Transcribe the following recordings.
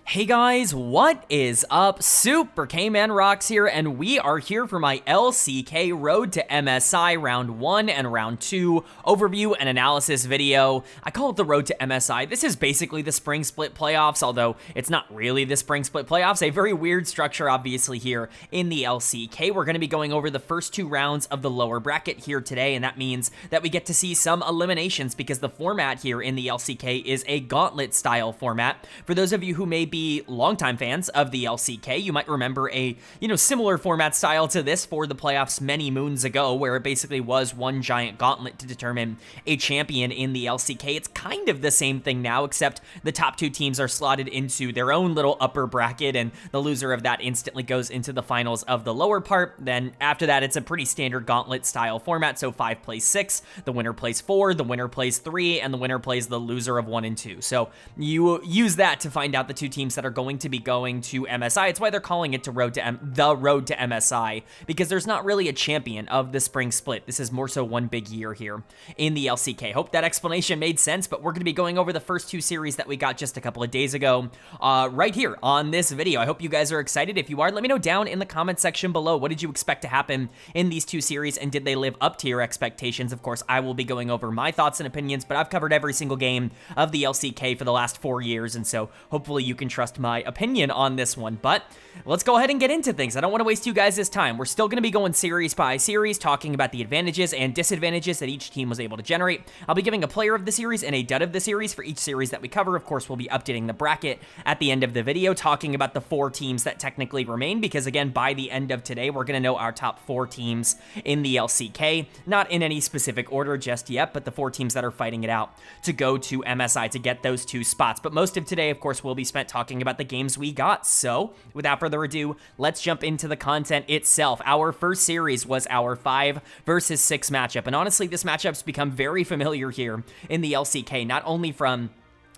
Hey guys, what is up? Super K-Man Rocks here, and we are here for my LCK Road to MSI Round 1 and Round 2 overview and analysis video. I call it the Road to MSI. This is basically the Spring Split Playoffs, although it's not really the Spring Split Playoffs. A very weird structure, obviously, here in the LCK. We're going to be going over the first two rounds of the lower bracket here today, and that means that we get to see some eliminations because the format here in the LCK is a gauntlet-style format. For those of you who may be longtime fans of the LCK, you might remember a, similar format style to this for the playoffs many moons ago, where it basically was one giant gauntlet to determine a champion in the LCK. It's kind of the same thing now, except the top two teams are slotted into their own little upper bracket, and the loser of that instantly goes into the finals of the lower part. Then after that, it's a pretty standard gauntlet style format, so 5 plays 6, the winner plays 4, the winner plays 3, and the winner plays the loser of 1 and 2. So you use that to find out the two teams that are going to be going to MSI. It's why they're calling it the Road to MSI, because there's not really a champion of the Spring Split. This is more so one big year here in the LCK. Hope that explanation made sense, but we're going to be going over the first two series that we got just a couple of days ago right here on this video. I hope you guys are excited. If you are, let me know down in the comment section below. What did you expect to happen in these two series, and did they live up to your expectations? Of course, I will be going over my thoughts and opinions, but I've covered every single game of the LCK for the last 4 years, and so hopefully you can trust my opinion on this one. But let's go ahead and get into things. I don't want to waste you guys' time. We're still going to be going series by series, talking about the advantages and disadvantages that each team was able to generate. I'll be giving a player of the series and a dud of the series for each series that we cover. Of course, we'll be updating the bracket at the end of the video, talking about the 4 teams that technically remain, because again, by the end of today, we're going to know our top 4 teams in the LCK. Not in any specific order just yet, but the 4 teams that are fighting it out to go to MSI to get those 2 spots. But most of today, of course, will be spent talking about the games we got. So without further ado, let's jump into the content itself. Our first series was our 5 versus 6 matchup, and honestly, this matchup's become very familiar here in the LCK, not only from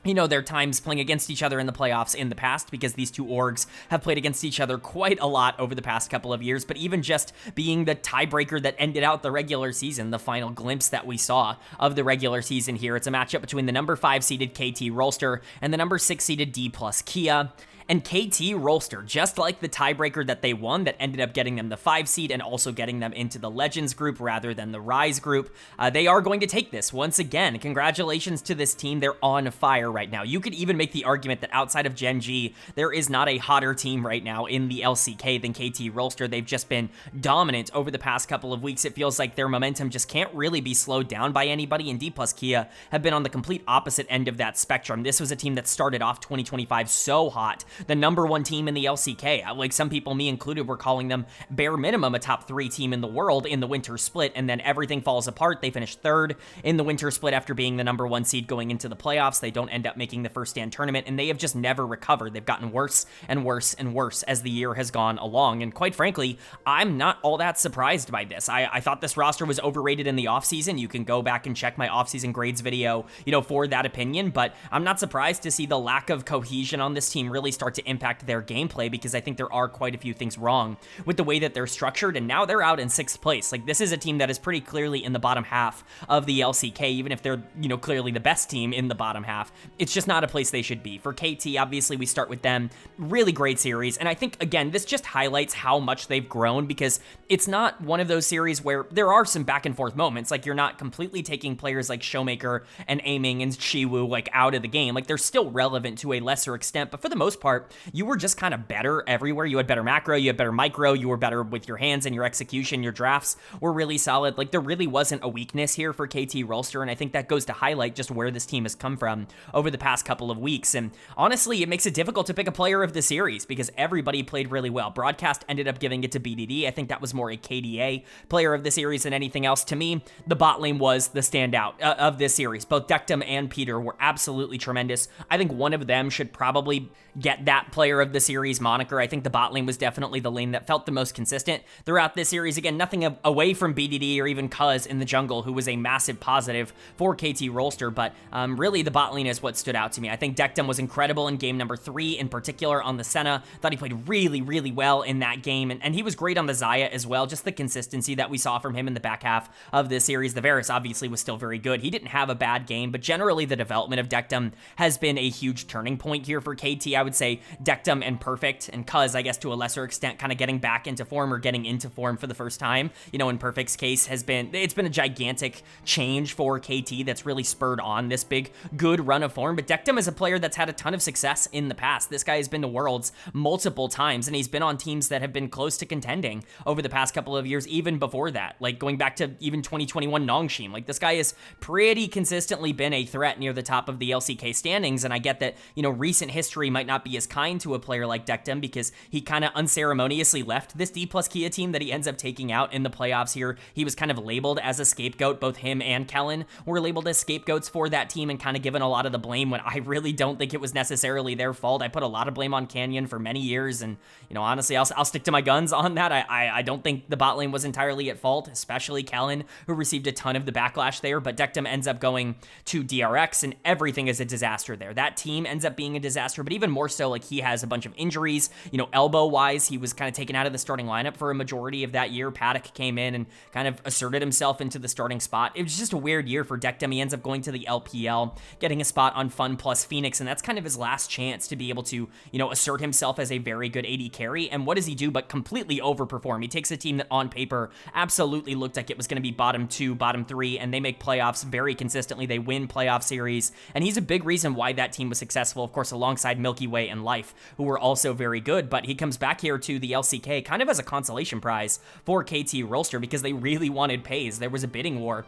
their times playing against each other in the playoffs in the past, because these two orgs have played against each other quite a lot over the past couple of years, but even just being the tiebreaker that ended out the regular season, the final glimpse that we saw of the regular season here. It's a matchup between the number 5 seeded KT Rolster and the number 6 seeded Dplus KIA. And KT Rolster, just like the tiebreaker that they won that ended up getting them the 5 seed and also getting them into the Legends group rather than the Rise group, they are going to take this once again. Congratulations to this team. They're on fire right now. You could even make the argument that outside of Gen G, there is not a hotter team right now in the LCK than KT Rolster. They've just been dominant over the past couple of weeks. It feels like their momentum just can't really be slowed down by anybody, and Dplus KIA have been on the complete opposite end of that spectrum. This was a team that started off 2025 so hot. The number 1 team in the LCK. Like some people, me included, were calling them bare minimum a top 3 team in the world in the winter split, and then everything falls apart. They finished 3rd in the winter split after being the number 1 seed going into the playoffs. They don't end up making the first stand tournament, and they have just never recovered. They've gotten worse and worse and worse as the year has gone along, and quite frankly, I'm not all that surprised by this. I thought this roster was overrated in the offseason. You can go back and check my offseason grades video, for that opinion, but I'm not surprised to see the lack of cohesion on this team really start to impact their gameplay, because I think there are quite a few things wrong with the way that they're structured, and now they're out in 6th place. Like, this is a team that is pretty clearly in the bottom half of the LCK, even if they're, clearly the best team in the bottom half. It's just not a place they should be. For KT, obviously, we start with them. Really great series, and I think, again, this just highlights how much they've grown, because it's not one of those series where there are some back and forth moments. Like, you're not completely taking players like Showmaker and Aiming and Chiwoo, like, out of the game. Like, they're still relevant to a lesser extent, but for the most part, you were just kind of better everywhere. You had better macro, you had better micro, you were better with your hands and your execution, your drafts were really solid. Like, there really wasn't a weakness here for KT Rolster, and I think that goes to highlight just where this team has come from over the past couple of weeks. And honestly, it makes it difficult to pick a player of the series because everybody played really well. Broadcast ended up giving it to BDD. I think that was more a KDA player of the series than anything else. To me, the bot lane was the standout of this series. Both Dektum and Peter were absolutely tremendous. I think one of them should probably get that player of the series moniker. I think the bot lane was definitely the lane that felt the most consistent throughout this series. Again, nothing away from BDD or even Cuz in the jungle, who was a massive positive for KT Rolster, but really the bot lane is what stood out to me. I think Dektum was incredible in game number 3, in particular on the Senna. Thought he played really, really well in that game, and he was great on the Xayah as well. Just the consistency that we saw from him in the back half of this series. The Varus obviously was still very good. He didn't have a bad game, but generally the development of Dektum has been a huge turning point here for KT. I would say say Dectum and Perfect, and Cuz, I guess to a lesser extent, kind of getting back into form or getting into form for the first time, you know, in Perfect's case, it's been a gigantic change for KT that's really spurred on this big, good run of form. But Dectum is a player that's had a ton of success in the past. This guy has been to Worlds multiple times, and he's been on teams that have been close to contending over the past couple of years, even before that, like going back to even 2021 Nongshim. Like, this guy has pretty consistently been a threat near the top of the LCK standings, and I get that, you know, recent history might not be as kind to a player like Dectum because he kind of unceremoniously left this Dplus KIA team that he ends up taking out in the playoffs here. He was kind of labeled as a scapegoat. Both him and Kellen were labeled as scapegoats for that team and kind of given a lot of the blame when I really don't think it was necessarily their fault. I put a lot of blame on Canyon for many years, and, you know, honestly, I'll stick to my guns on that. I don't think the bot lane was entirely at fault, especially Kellen, who received a ton of the backlash there, but Dectum ends up going to DRX, and everything is a disaster there. That team ends up being a disaster, but even more so, like, he has a bunch of injuries. You know, elbow-wise, he was kind of taken out of the starting lineup for a majority of that year. Paddock came in and kind of asserted himself into the starting spot. It was just a weird year for Dectum. He ends up going to the LPL, getting a spot on Fun plus Phoenix, and that's kind of his last chance to be able to, you know, assert himself as a very good AD carry. And what does he do but completely overperform? He takes a team that on paper absolutely looked like it was going to be bottom 2, bottom 3, and they make playoffs very consistently. They win playoff series, and he's a big reason why that team was successful, of course, alongside Milky Way and Life, who were also very good. But he comes back here to the LCK kind of as a consolation prize for KT Rolster because they really wanted Pays. There was a bidding war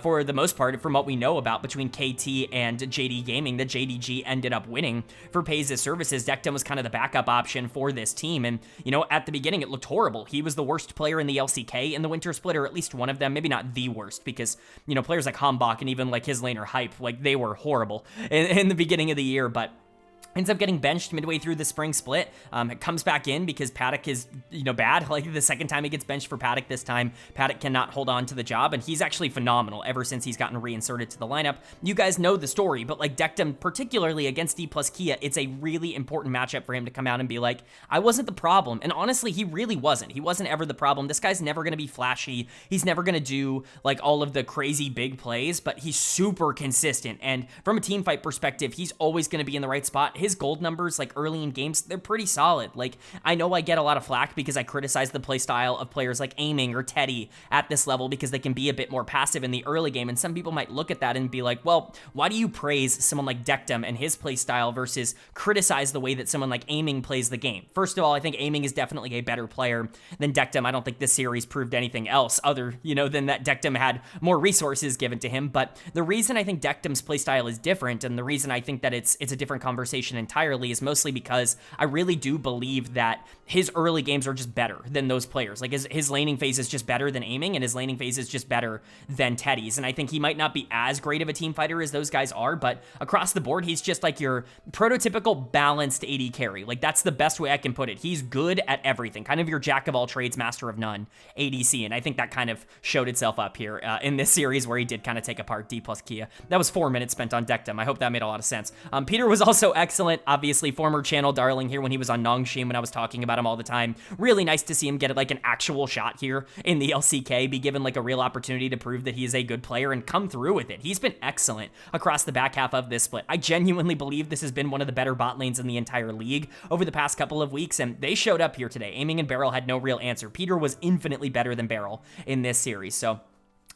for the most part, from what we know about, between KT and JD Gaming. The JDG ended up winning for Pays' services. Dectum was kind of the backup option for this team, and, you know, at the beginning it looked horrible. He was the worst player in the LCK in the winter split, or at least one of them, maybe not the worst, because, you know, players like Hambach and even like his laner Hype, like, they were horrible in the beginning of the year, but ends up getting benched midway through the spring split. It comes back in because Paddock is, you know, bad. Like, the second time he gets benched for Paddock, this time Paddock cannot hold on to the job, and he's actually phenomenal ever since he's gotten reinserted to the lineup. You guys know the story, but like Dectum, particularly against Dplus KIA, it's a really important matchup for him to come out and be like, I wasn't the problem. And honestly, he really wasn't. He wasn't ever the problem. This guy's never going to be flashy. He's never going to do like all of the crazy big plays, but he's super consistent. And from a team fight perspective, he's always going to be in the right spot. His gold numbers, like early in games, they're pretty solid. Like, I know I get a lot of flack because I criticize the play style of players like Aiming or Teddy at this level because they can be a bit more passive in the early game, and some people might look at that and be like, well, why do you praise someone like Dectum and his play style versus criticize the way that someone like Aiming plays the game? First of all, I think Aiming is definitely a better player than Dectum. I don't think this series proved anything else other, you know, than that Dectum had more resources given to him. But the reason I think Dectum's play style is different, and the reason I think that it's a different conversation entirely, is mostly because I really do believe that his early games are just better than those players. Like, his laning phase is just better than Aiming, and his laning phase is just better than Teddy's. And I think he might not be as great of a team fighter as those guys are, but across the board, he's just like your prototypical balanced AD carry. Like, that's the best way I can put it. He's good at everything, kind of your jack of all trades, master of none ADC. And I think that kind of showed itself up here in this series where he did kind of take apart Dplus KIA. That was 4 minutes spent on Dectum. I hope that made a lot of sense. Peter was also excellent, obviously former channel darling here when he was on Nongshim when I was talking about him all the time. Really nice to see him get like an actual shot here in the LCK, be given like a real opportunity to prove that he is a good player and come through with it. He's been excellent across the back half of this split. I genuinely believe this has been one of the better bot lanes in the entire league over the past couple of weeks, and they showed up here today. Aiming and Beryl had no real answer. Peter was infinitely better than Beryl in this series, so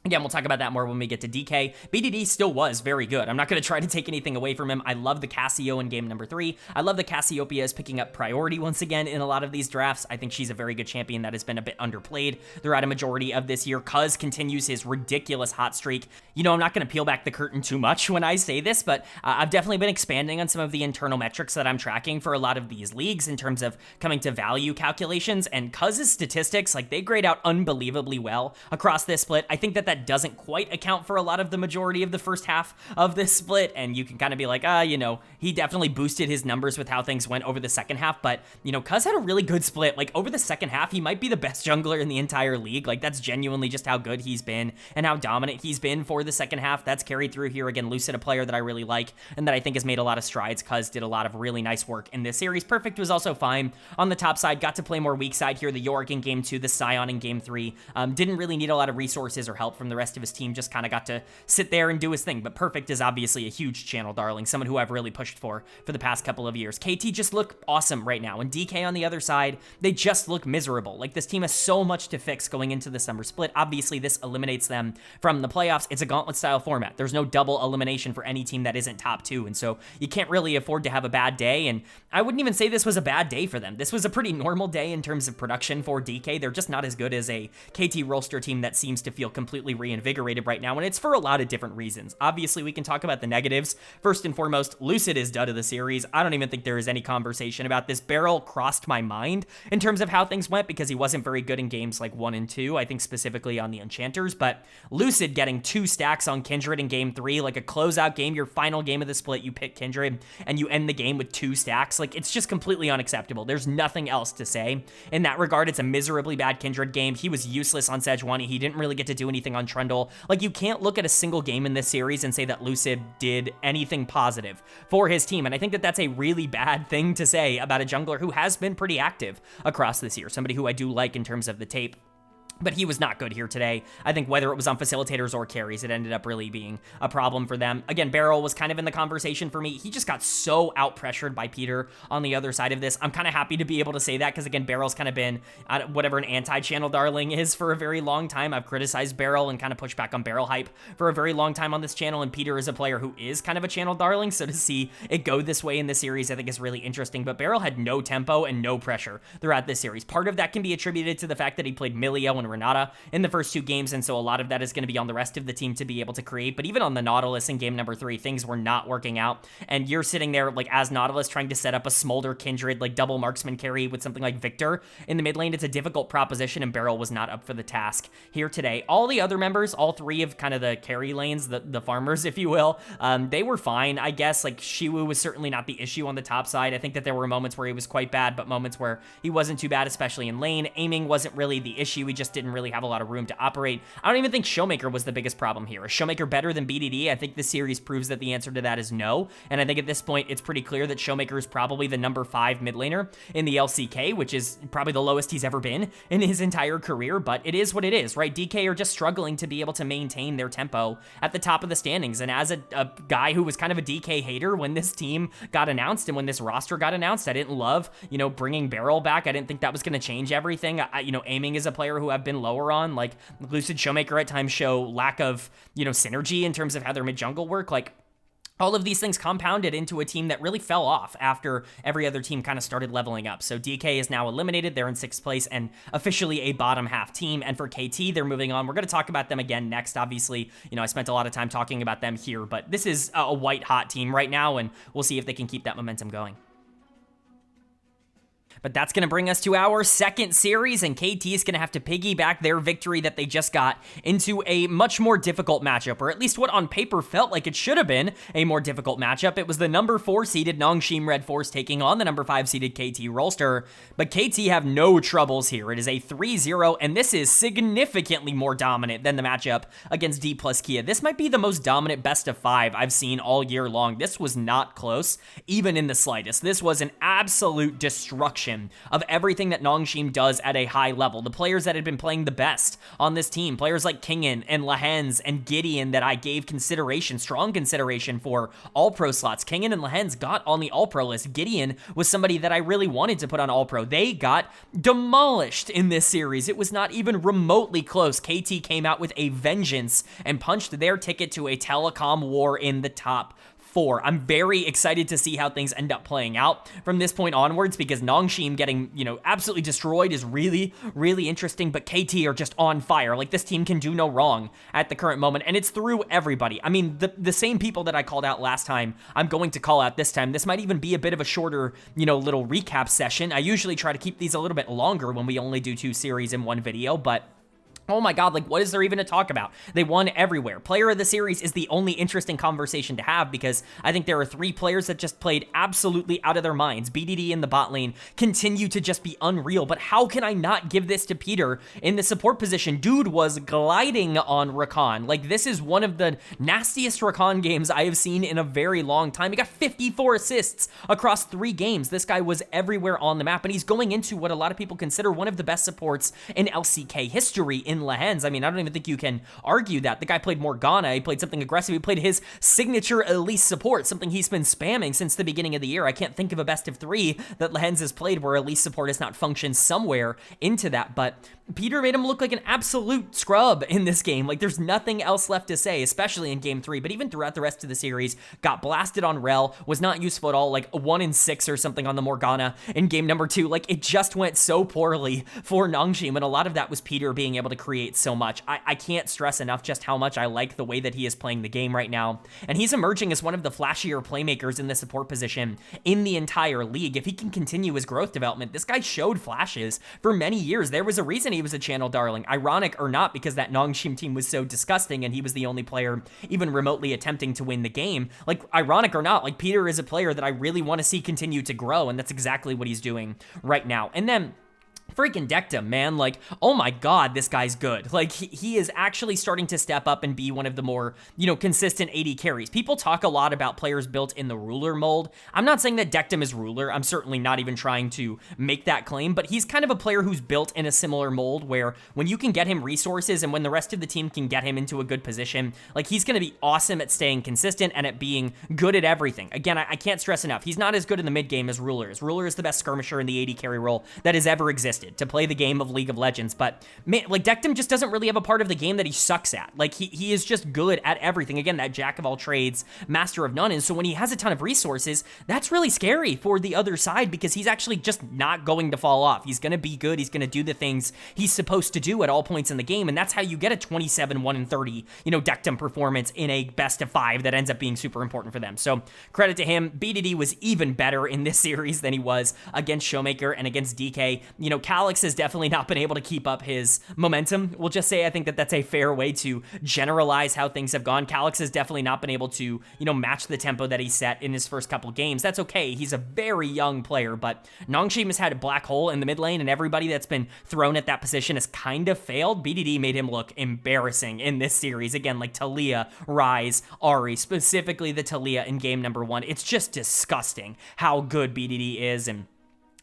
again, we'll talk about that more when we get to DK. BDD still was very good. I'm not going to try to take anything away from him. I love the Cassio in game number 3. I love that Cassiopeia is picking up priority once again in a lot of these drafts. I think she's a very good champion that has been a bit underplayed throughout a majority of this year. Cuz continues his ridiculous hot streak. You know, I'm not going to peel back the curtain too much when I say this, but I've definitely been expanding on some of the internal metrics that I'm tracking for a lot of these leagues in terms of coming to value calculations, and Cuz's statistics, like, they grade out unbelievably well across this split. I think that doesn't quite account for a lot of the majority of the first half of this split, and you can kind of be like, you know, he definitely boosted his numbers with how things went over the second half, but, you know, Cuz had a really good split. Like, over the second half, he might be the best jungler in the entire league. Like, that's genuinely just how good he's been and how dominant he's been for the second half. That's carried through here. Again, Lucid, a player that I really like and that I think has made a lot of strides. Cuz did a lot of really nice work in this series. Perfect was also fine on the top side. Got to play more weak side here. The Yorick in game 2, the Scion in game 3. Didn't really need a lot of resources or help from the rest of his team, just kind of got to sit there and do his thing. But Perfect is obviously a huge channel darling, someone who I've really pushed for the past couple of years. KT just look awesome right now, and DK on the other side, they just look miserable. Like, this team has so much to fix going into the summer split. Obviously, this eliminates them from the playoffs. It's a gauntlet style format. There's no double elimination for any team that isn't top 2, and so you can't really afford to have a bad day, and I wouldn't even say this was a bad day for them. This was a pretty normal day in terms of production for DK. They're just not as good as a KT Rolster team that seems to feel completely reinvigorated right now, and it's for a lot of different reasons. Obviously, we can talk about the negatives. First and foremost, Lucid is dud of the series. I don't even think there is any conversation about this. Beryl crossed my mind in terms of how things went because he wasn't very good in games like 1 and 2, I think specifically on the Enchanters, but Lucid getting 2 stacks on Kindred in game 3, like a closeout game, your final game of the split, you pick Kindred, and you end the game with 2 stacks. Like, it's just completely unacceptable. There's nothing else to say. In that regard, it's a miserably bad Kindred game. He was useless on Sejuani. He didn't really get to do anything on Trundle. Like, you can't look at a single game in this series and say that Lucid did anything positive for his team, and I think that that's a really bad thing to say about a jungler who has been pretty active across this year, somebody who I do like in terms of the tape. But he was not good here today. I think whether it was on facilitators or carries, it ended up really being a problem for them. Again, Beryl was kind of in the conversation for me. He just got so out-pressured by Peter on the other side of this. I'm kind of happy to be able to say that because, again, Beryl's kind of been whatever an anti-channel darling is for a very long time. I've criticized Beryl and kind of pushed back on Beryl hype for a very long time on this channel, and Peter is a player who is kind of a channel darling, so to see it go this way in this series, I think is really interesting. But Beryl had no tempo and no pressure throughout this series. Part of that can be attributed to the fact that he played Milio and Renata in the first 2 games, and so a lot of that is going to be on the rest of the team to be able to create. But even on the Nautilus in game number 3, things were not working out, and you're sitting there like as Nautilus trying to set up a Smolder Kindred like double marksman carry with something like Victor in the mid lane. It's a difficult proposition, and Beryl was not up for the task here today. All the other members, all 3 of kind of the carry lanes, the farmers if you will, they were fine, I guess. Like, Shiwu was certainly not the issue on the top side. I think that there were moments where he was quite bad, but moments where he wasn't too bad, especially in lane. Aiming wasn't really the issue. We just didn't really have a lot of room to operate. I don't even think Showmaker was the biggest problem here. Is Showmaker better than BDD? I think this series proves that the answer to that is no, and I think at this point it's pretty clear that Showmaker is probably the number 5 mid laner in the LCK, which is probably the lowest he's ever been in his entire career, but it is what it is, right? DK are just struggling to be able to maintain their tempo at the top of the standings, and as a guy who was kind of a DK hater when this team got announced and when this roster got announced, I didn't love, bringing Beryl back. I didn't think that was going to change everything. Aiming is a player who I've been lower on. Like, Lucid, Showmaker at times show lack of, synergy in terms of how their mid-jungle work. Like, all of these things compounded into a team that really fell off after every other team kind of started leveling up. So DK is now eliminated. They're in 6th place and officially a bottom half team. And for KT, they're moving on. We're going to talk about them again next. Obviously, I spent a lot of time talking about them here, but this is a white hot team right now, and we'll see if they can keep that momentum going. But that's going to bring us to our second series, and KT is going to have to piggyback their victory that they just got into a much more difficult matchup, or at least what on paper felt like it should have been a more difficult matchup. It was the number 4 seeded NS RedForce taking on the number 5 seeded KT Rolster, but KT have no troubles here. It is a 3-0, and this is significantly more dominant than the matchup against Dplus KIA. This might be the most dominant best of 5 I've seen all year long. This was not close, even in the slightest. This was an absolute destruction of everything that Nongshim does at a high level. The players that had been playing the best on this team, players like Kingen and Lehens and Gideon that I gave consideration, strong consideration for all-pro slots. Kingen and Lehens got on the all-pro list. Gideon was somebody that I really wanted to put on all-pro. They got demolished in this series. It was not even remotely close. KT came out with a vengeance and punched their ticket to a telecom war in the top 4. I'm very excited to see how things end up playing out from this point onwards, because Nongshim getting, absolutely destroyed is really, really interesting, but KT are just on fire. Like, this team can do no wrong at the current moment, and it's through everybody. I mean, the same people that I called out last time, I'm going to call out this time. This might even be a bit of a shorter, little recap session. I usually try to keep these a little bit longer when we only do 2 series in one video, but oh my god, like, what is there even to talk about? They won everywhere. Player of the series is the only interesting conversation to have, because I think there are 3 players that just played absolutely out of their minds. BDD in the bot lane continue to just be unreal, but how can I not give this to Peter in the support position? Dude was gliding on Rakan. Like, this is one of the nastiest Rakan games I have seen in a very long time. He got 54 assists across 3 games. This guy was everywhere on the map, and he's going into what a lot of people consider one of the best supports in LCK history in in Lehens. I mean, I don't even think you can argue that. The guy played Morgana, he played something aggressive, he played his signature Elise support, something he's been spamming since the beginning of the year. I can't think of a best of 3 that Lehens has played where Elise support has not functioned somewhere into that, but Peter made him look like an absolute scrub in this game. Like, there's nothing else left to say, especially in game 3, but even throughout the rest of the series, got blasted on Rel, was not useful at all, like 1 in 6 or something on the Morgana in game number 2. Like, it just went so poorly for Nongshim, and a lot of that was Peter being able to create so much. I can't stress enough just how much I like the way that he is playing the game right now, and he's emerging as one of the flashier playmakers in the support position in the entire league. If he can continue his growth development, this guy showed flashes for many years. There was a reason he was a channel darling, ironic or not, because that Nongshim team was so disgusting and he was the only player even remotely attempting to win the game. Like, ironic or not, like, Peter is a player that I really want to see continue to grow, and that's exactly what he's doing right now. And then freaking Dectum, man, like, oh my god, this guy's good. Like, he is actually starting to step up and be one of the more, you know, consistent AD carries. People talk a lot about players built in the ruler mold. I'm not saying that Dectum is ruler. I'm certainly not even trying to make that claim, but he's kind of a player who's built in a similar mold where when you can get him resources and when the rest of the team can get him into a good position, like, he's going to be awesome at staying consistent and at being good at everything. Again, I can't stress enough, he's not as good in the mid game as Ruler is. Ruler is the best skirmisher in the AD carry role that has ever existed to play the game of League of Legends, but man, like, Dectum just doesn't really have a part of the game that he sucks at. Like, he is just good at everything. Again, that jack of all trades, master of none, and so when he has a ton of resources, that's really scary for the other side because he's actually just not going to fall off. He's going to be good, he's going to do the things he's supposed to do at all points in the game, and that's how you get a 27, 1 in 30, you know, Dectum performance in a best of 5 that ends up being super important for them. So credit to him. BDD was even better in this series than he was against Showmaker and against DK. You know, Calyx has definitely not been able to keep up his momentum. We'll just say I think that that's a fair way to generalize how things have gone. Calyx has definitely not been able to, you know, match the tempo that he set in his first couple games. That's okay. He's a very young player, but Nongshim has had a black hole in the mid lane, and everybody that's been thrown at that position has kind of failed. BDD made him look embarrassing in this series. Again, like Talia, Ryze, Ahri, specifically the Talia in game number 1. It's just disgusting how good BDD is, and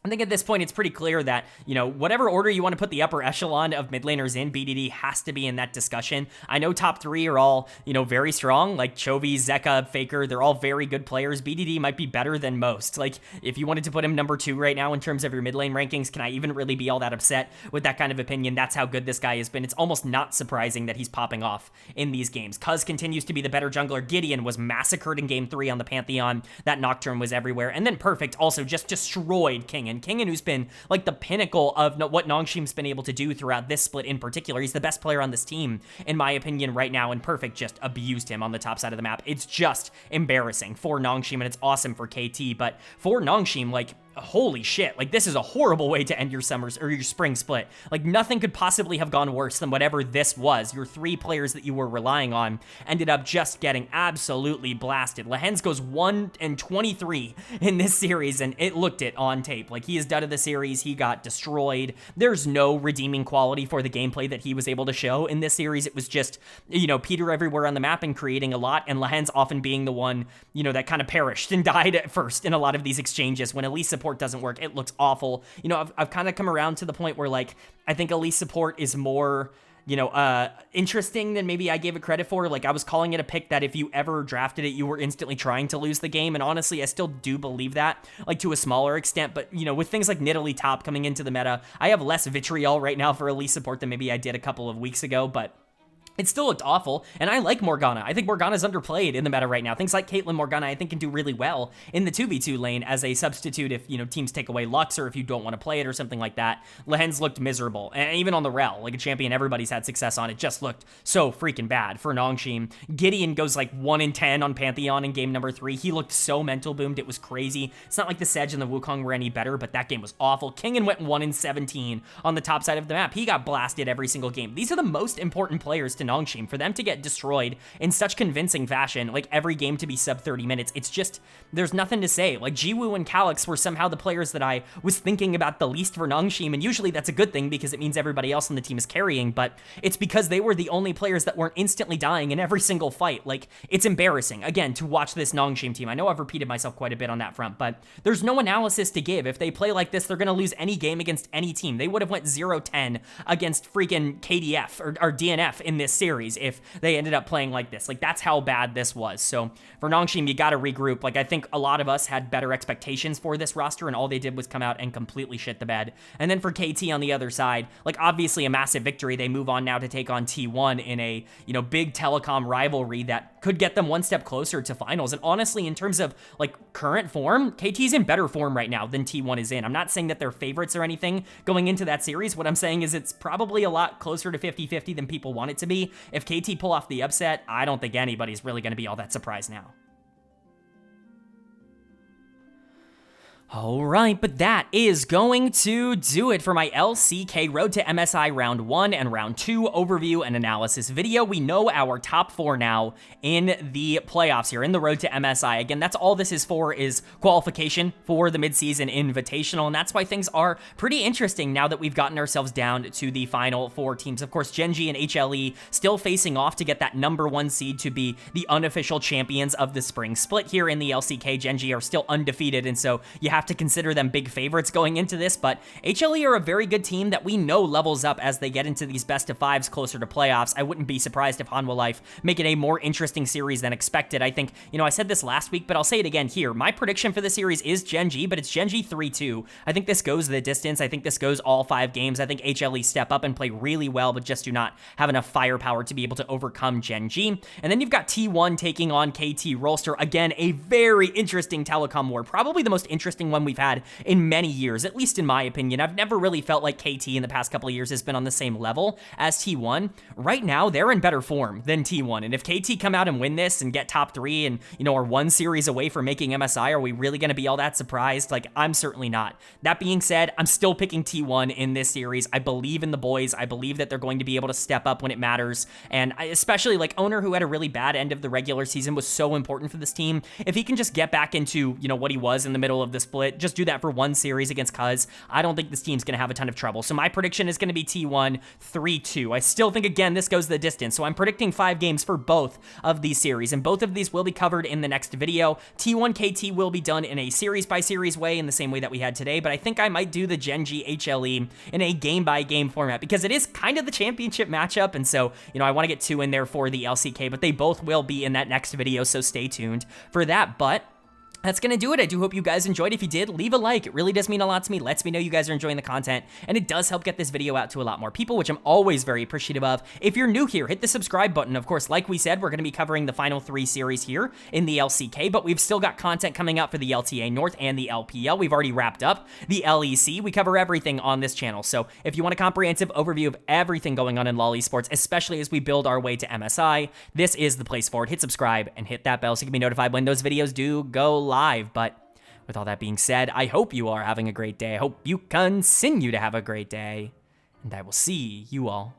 I think at this point, it's pretty clear that, you know, whatever order you want to put the upper echelon of mid laners in, BDD has to be in that discussion. I know top 3 are all, you know, very strong, like Chovy, Zeka, Faker, they're all very good players. BDD might be better than most. Like, if you wanted to put him number 2 right now in terms of your mid lane rankings, can I even really be all that upset with that kind of opinion? That's how good this guy has been. It's almost not surprising that he's popping off in these games. Cuz continues to be the better jungler. Gideon was massacred in game 3 on the Pantheon. That Nocturne was everywhere. And then Perfect also just destroyed Kingen. Kingen, who's been like the pinnacle of what Nongshim's been able to do throughout this split in particular. He's the best player on this team, in my opinion, right now, and Perfect just abused him on the top side of the map. It's just embarrassing for Nongshim, and it's awesome for KT, but for Nongshim, like, holy shit, like, this is a horrible way to end your summers or your spring split. Like, nothing could possibly have gone worse than whatever this was. Your 3 players that you were relying on ended up just getting absolutely blasted. Lehens goes 1 and 23 in this series, and it looked it on tape. Like, he is done of the series. He got destroyed. There's no redeeming quality for the gameplay that he was able to show in this series. It was just, you know, Peter everywhere on the map and creating a lot, and Lehens often being the one, you know, that kind of perished and died at first in a lot of these exchanges. When Elise support doesn't work, it looks awful. You know, I've kind of come around to the point where, like, I think Elise support is more, you know, interesting than maybe I gave it credit for. Like, I was calling it a pick that if you ever drafted it, you were instantly trying to lose the game, and honestly, I still do believe that, like, to a smaller extent, but, you know, with things like Nidalee top coming into the meta, I have less vitriol right now for Elise support than maybe I did a couple of weeks ago, but it still looked awful, and I like Morgana. I think Morgana's underplayed in the meta right now. Things like Caitlyn Morgana, I think, can do really well in the 2v2 lane as a substitute if, you know, teams take away Lux or if you don't want to play it or something like that. Lehens looked miserable, and even on the Rel, like a champion everybody's had success on, it just looked so freaking bad for Nongshim. Gideon goes like 1 in 10 on Pantheon in game number 3. He looked so mental boomed, it was crazy. It's not like the Sedge and the Wukong were any better, but that game was awful. Kingen went 1 in 17 on the top side of the map. He got blasted every single game. These are the most important players to Nongshim. For them to get destroyed in such convincing fashion, like every game to be sub 30 minutes, it's just, there's nothing to say. Like Jiwoo and Calyx were somehow the players that I was thinking about the least for Nongshim, and usually that's a good thing because it means everybody else on the team is carrying, but it's because they were the only players that weren't instantly dying in every single fight. Like, it's embarrassing, again, to watch this Nongshim team. I know I've repeated myself quite a bit on that front, but there's no analysis to give. If they play like this, they're going to lose any game against any team. They would have went 0-10 against freaking KDF or DNF in this series if they ended up playing like this. Like, that's how bad this was. So for Nongshim, you got to regroup. Like, I think a lot of us had better expectations for this roster, and all they did was come out and completely shit the bed. And then for KT on the other side, like, obviously a massive victory. They move on now to take on T1 in a, you know, big telecom rivalry that could get them one step closer to finals. And honestly, in terms of like current form, KT's in better form right now than T1 is in. I'm not saying that they're favorites or anything going into that series. What I'm saying is it's probably a lot closer to 50-50 than people want it to be. If KT pull off the upset, I don't think anybody's really going to be all that surprised now. All right, but that is going to do it for my LCK Road to MSI Round 1 and Round 2 overview and analysis video. We know our top 4 now in the playoffs here, in the Road to MSI. Again, that's all this is for, is qualification for the midseason invitational, and that's why things are pretty interesting now that we've gotten ourselves down to the final 4 teams. Of course, Gen G and HLE still facing off to get that #1 seed to be the unofficial champions of the spring split here in the LCK. Gen G are still undefeated, and so you have to consider them big favorites going into this, but HLE are a very good team that we know levels up as they get into these best of 5s closer to playoffs. I wouldn't be surprised if Hanwha Life make it a more interesting series than expected. I think, you know, I said this last week, but I'll say it again here. My prediction for the series is Gen G, but it's Gen G 3-2. I think this goes the distance. I think this goes all 5 games. I think HLE step up and play really well, but just do not have enough firepower to be able to overcome Gen G. And then you've got T1 taking on KT Rolster. Again, a very interesting telecom war. Probably the most interesting one we've had in many years, at least in my opinion. I've never really felt like KT in the past couple of years has been on the same level as T1. Right now, they're in better form than T1. And if KT come out and win this and get top 3 and, you know, are 1 series away from making MSI, are we really going to be all that surprised? Like, I'm certainly not. That being said, I'm still picking T1 in this series. I believe in the boys. I believe that they're going to be able to step up when it matters. And especially like Owner, who had a really bad end of the regular season, was so important for this team. If he can just get back into, you know, what he was in the middle of the split, just do that for 1 series against Cuz, I don't think this team's going to have a ton of trouble. So my prediction is going to be T1 3-2. I still think, again, this goes the distance. So I'm predicting 5 games for both of these series, and both of these will be covered in the next video. T1 KT will be done in a series-by-series way, in the same way that we had today, but I think I might do the Gen G HLE in a game-by-game format, because it is kind of the championship matchup, and so, you know, I want to get 2 in there for the LCK, but they both will be in that next video, so stay tuned for that. But that's going to do it. I do hope you guys enjoyed. If you did, leave a like. It really does mean a lot to me. Lets me know you guys are enjoying the content, and it does help get this video out to a lot more people, which I'm always very appreciative of. If you're new here, hit the subscribe button. Of course, like we said, we're going to be covering the final 3 series here in the LCK, but we've still got content coming out for the LTA North and the LPL. We've already wrapped up the LEC. We cover everything on this channel, so if you want a comprehensive overview of everything going on in LoL Esports, especially as we build our way to MSI, this is the place for it. Hit subscribe and hit that bell so you can be notified when those videos do go live. But with all that being said, I hope you are having a great day. I hope you continue to have a great day, and I will see you all